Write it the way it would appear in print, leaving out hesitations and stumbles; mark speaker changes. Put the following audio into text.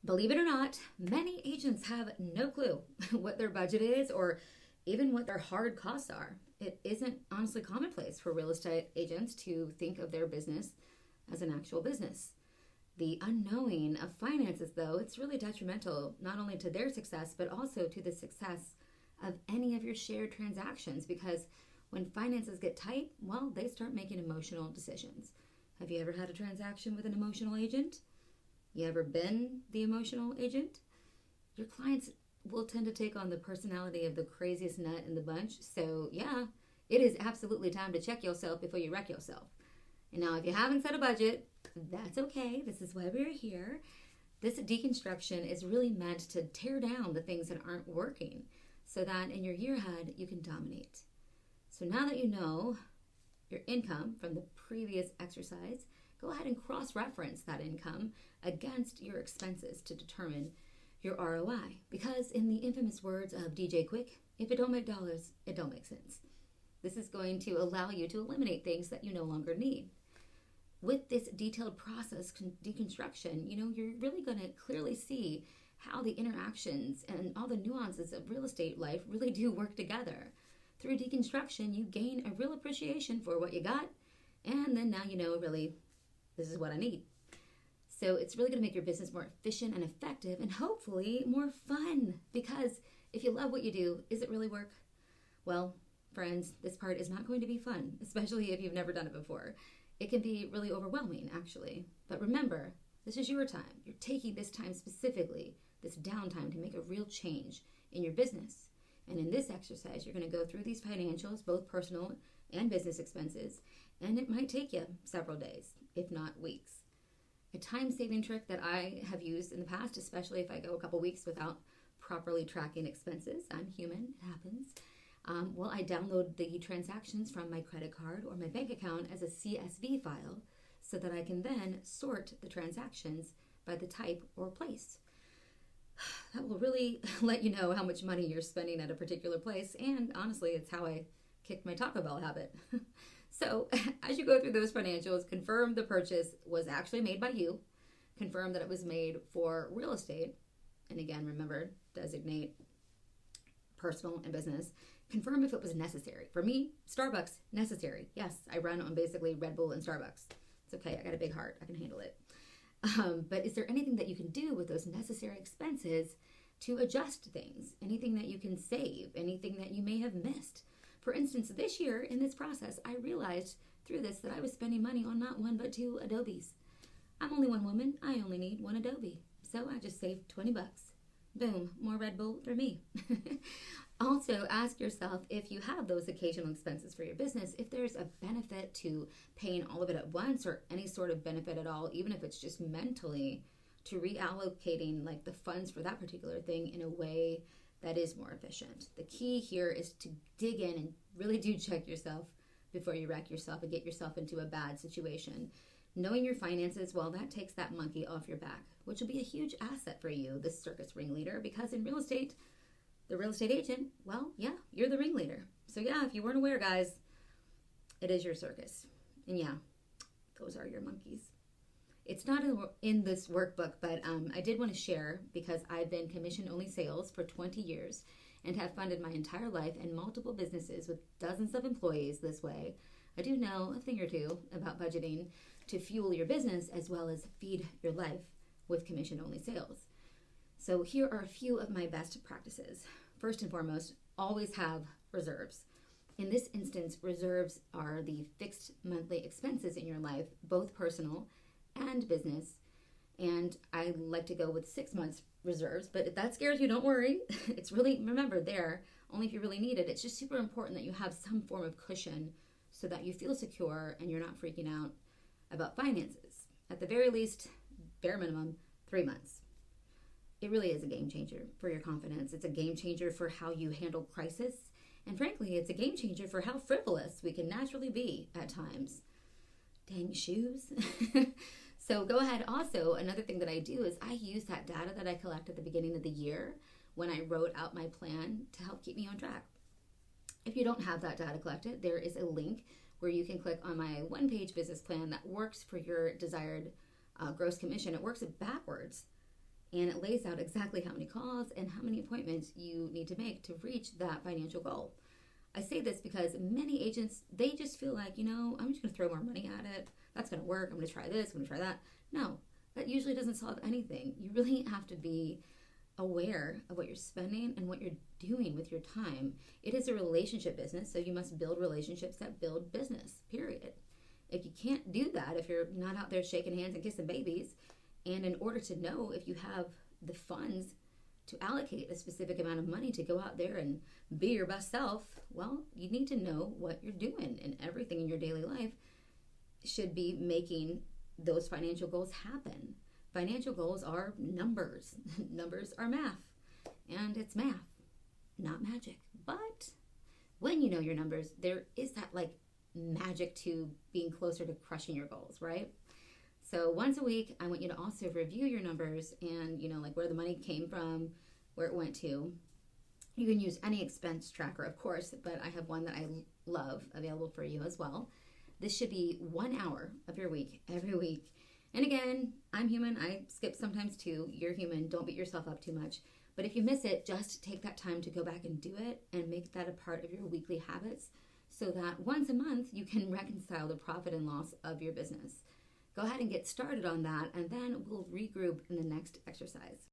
Speaker 1: Believe it or not, many agents have no clue what their budget is or even what their hard costs are. It isn't honestly commonplace for real estate agents to think of their business as an actual business. The unknowing of finances, though, it's really detrimental not only to their success, but also to the success of any of your shared transactions because when finances get tight, well, they start making emotional decisions. Have you ever had a transaction with an emotional agent? You ever been the emotional agent? Your clients will tend to take on the personality of the craziest nut in the bunch. So, yeah, it is absolutely time to check yourself before you wreck yourself. And now, if you haven't set a budget, that's okay. This is why we're here. This deconstruction is really meant to tear down the things that aren't working so that in your year ahead, you can dominate. So now that you know your income from the previous exercise, go ahead and cross-reference that income against your expenses to determine your ROI. Because in the infamous words of DJ Quick, if it don't make dollars, it don't make sense. This is going to allow you to eliminate things that you no longer need. With this detailed process deconstruction, you're really going to clearly see how the interactions and all the nuances of real estate life really do work together. Through deconstruction, you gain a real appreciation for what you got, and then now you know really this is what I need. So it's really going to make your business more efficient and effective and hopefully more fun, because if you love what you do, is it really work? Well, friends, this part is not going to be fun, especially if you've never done it before. It can be really overwhelming, actually. But remember, this is your time. You're taking this time specifically, this downtime, to make a real change in your business. And in this exercise, you're going to go through these financials, both personal and business expenses, and it might take you several days, if not weeks. A time-saving trick that I have used in the past, especially if I go a couple weeks without properly tracking expenses, I'm human, it happens. I download the transactions from my credit card or my bank account as a CSV file so that I can then sort the transactions by the type or place. That will really let you know how much money you're spending at a particular place, and honestly, it's how I kicked my Taco Bell habit. So as you go through those financials, confirm the purchase was actually made by you, confirm that it was made for real estate, and again, remember, designate personal and business. Confirm if it was necessary. For me, Starbucks, necessary. Yes, I run on basically Red Bull and Starbucks. It's okay, I got a big heart, I can handle it. But is there anything that you can do with those necessary expenses to adjust things? Anything that you can save? Anything that you may have missed? For instance, this year in this process, I realized through this that I was spending money on not one but two Adobes. I'm only one woman. I only need one Adobe. So I just saved 20 bucks. Boom, more Red Bull for me. Also, ask yourself, if you have those occasional expenses for your business, if there's a benefit to paying all of it at once, or any sort of benefit at all, even if it's just mentally, to reallocating like the funds for that particular thing in a way that is more efficient. The key here is to dig in and really do check yourself before you wreck yourself and get yourself into a bad situation. Knowing your finances, well, that takes that monkey off your back, which will be a huge asset for you, this circus ringleader, because in real estate, the real estate agent, well, yeah, you're the ringleader. So yeah, if you weren't aware, guys, it is your circus. And yeah, those are your monkeys. It's not in this workbook, but I did want to share, because I've been commission-only sales for 20 years and have funded my entire life and multiple businesses with dozens of employees this way. I do know a thing or two about budgeting to fuel your business as well as feed your life with commission-only sales. So here are a few of my best practices. First and foremost, always have reserves. In this instance, reserves are the fixed monthly expenses in your life, both personal and business. And I like to go with 6 months reserves, but if that scares you, don't worry. It's really, remember, there, only if you really need it. It's just super important that you have some form of cushion so that you feel secure and you're not freaking out about finances. At the very least, bare minimum, 3 months. It really is a game changer for your confidence. It's a game changer for how you handle crisis. And frankly, it's a game changer for how frivolous we can naturally be at times. Dang shoes. So go ahead. Also, another thing that I do is I use that data that I collect at the beginning of the year when I wrote out my plan to help keep me on track. If you don't have that data collected, there is a link where you can click on my one-page business plan that works for your desired gross commission. It works backwards. And it lays out exactly how many calls and how many appointments you need to make to reach that financial goal. I say this because many agents, they just feel like, I'm just going to throw more money at it. That's going to work. I'm going to try this. I'm going to try that. No, that usually doesn't solve anything. You really have to be aware of what you're spending and what you're doing with your time. It is a relationship business, so you must build relationships that build business, period. If you can't do that, if you're not out there shaking hands and kissing babies, and in order to know if you have the funds to allocate a specific amount of money to go out there and be your best self, well, you need to know what you're doing, and everything in your daily life should be making those financial goals happen. Financial goals are numbers. Numbers are math, and it's math, not magic. But when you know your numbers, there is that magic to being closer to crushing your goals, right? So once a week, I want you to also review your numbers and, where the money came from, where it went to. You can use any expense tracker, of course, but I have one that I love available for you as well. This should be 1 hour of your week, every week. And again, I'm human. I skip sometimes too. You're human. Don't beat yourself up too much. But if you miss it, just take that time to go back and do it and make that a part of your weekly habits so that once a month you can reconcile the profit and loss of your business. Go ahead and get started on that, and then we'll regroup in the next exercise.